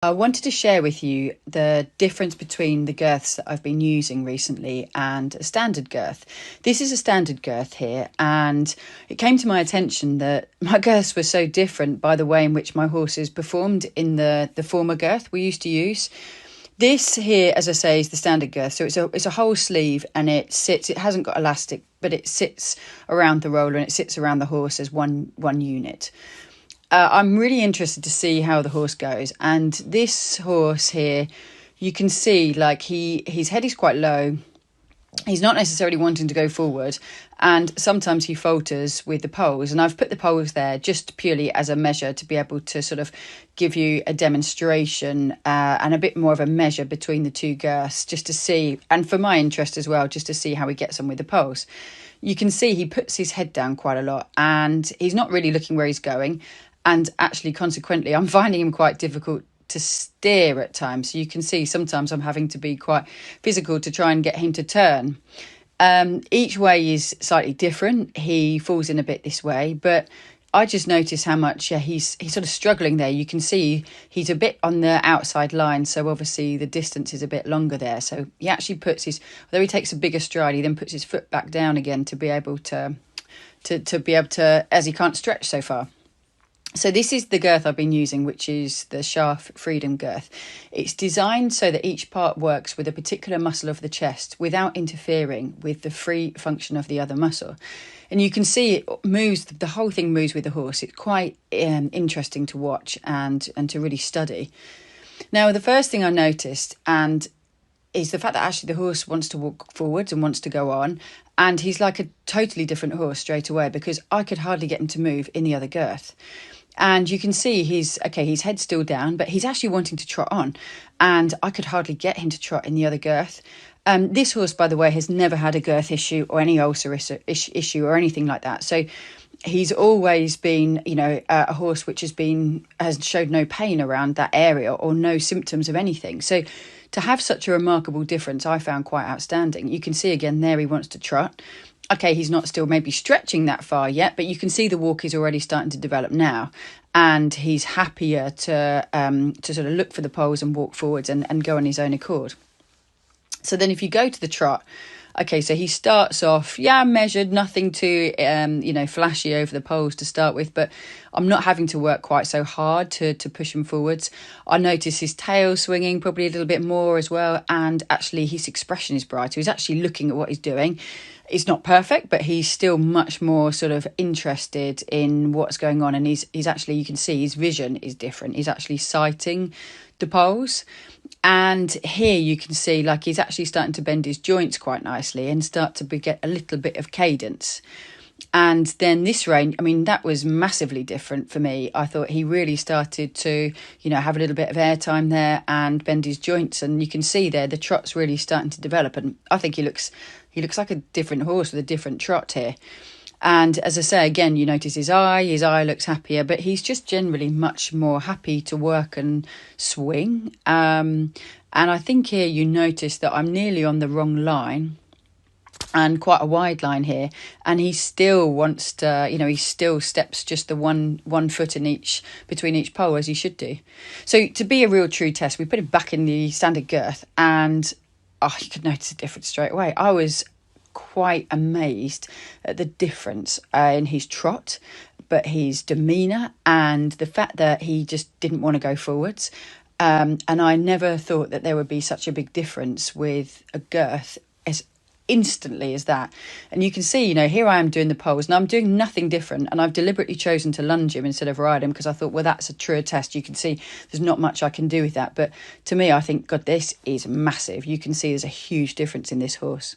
I wanted to share with you the difference between the girths that I've been using recently and a standard girth. This is a standard girth here, and it came to my attention that my girths were so different by the way in which my horses performed in the former girth we used to use. This here, as I say, is the standard girth. So it's a whole sleeve, and it hasn't got elastic, but it sits around the roller and it sits around the horse as one unit. I'm really interested to see how the horse goes. And this horse here, you can see like his head is quite low. He's not necessarily wanting to go forward, and sometimes he falters with the poles. And I've put the poles there just purely as a measure to be able to sort of give you a demonstration and a bit more of a measure between the two girths, just to see, and for my interest as well, just to see how he gets on with the poles. You can see he puts his head down quite a lot, and he's not really looking where he's going. And actually, consequently, I'm finding him quite difficult to steer at times. So you can see sometimes I'm having to be quite physical to try and get him to turn. Each way is slightly different. He falls in a bit this way, but I just notice how much he's sort of struggling there. You can see he's a bit on the outside line, so obviously the distance is a bit longer there. So he actually although he takes a bigger stride, he then puts his foot back down again to be able to as he can't stretch so far. So this is the girth I've been using, which is the Scharf Freedom Girth. It's designed so that each part works with a particular muscle of the chest without interfering with the free function of the other muscle. And you can see it moves, the whole thing moves with the horse. It's quite interesting to watch and to really study. Now, the first thing I noticed is the fact that actually the horse wants to walk forwards and wants to go on. And he's like a totally different horse straight away, because I could hardly get him to move in the other girth. And you can see his head's still down, but he's actually wanting to trot on. And I could hardly get him to trot in the other girth. This horse, by the way, has never had a girth issue or any ulcer issue or anything like that. So he's always been, a horse which has showed no pain around that area or no symptoms of anything. So to have such a remarkable difference, I found quite outstanding. You can see again there he wants to trot. Okay, he's not still maybe stretching that far yet, but you can see the walk is already starting to develop now. And he's happier to sort of look for the poles and walk forwards and go on his own accord. So then if you go to the trot, okay, so he starts off, measured, nothing too, flashy over the poles to start with, but I'm not having to work quite so hard to push him forwards. I notice his tail swinging probably a little bit more as well, and actually his expression is brighter. He's actually looking at what he's doing. It's not perfect, but he's still much more sort of interested in what's going on, and he's actually, you can see his vision is different. He's actually sighting the poles. And here you can see like he's actually starting to bend his joints quite nicely and start to get a little bit of cadence. And then this rein, that was massively different for me. I thought he really started to, have a little bit of airtime there and bend his joints. And you can see there the trot's really starting to develop. And I think he looks like a different horse with a different trot here. And as I say, again, you notice his eye looks happier, but he's just generally much more happy to work and swing. And I think here you notice that I'm nearly on the wrong line and quite a wide line here. And he still wants to, he still steps just the one foot between each pole, as he should do. So to be a real true test, we put him back in the standard girth, and you could notice a difference straight away. I was quite amazed at the difference in his trot, but his demeanour and the fact that he just didn't want to go forwards. And I never thought that there would be such a big difference with a girth as instantly as that. And you can see, here I am doing the poles and I'm doing nothing different, and I've deliberately chosen to lunge him instead of ride him because I thought, well, that's a truer test. You can see there's not much I can do with that, but to me I think, God, this is massive. You can see there's a huge difference in this horse.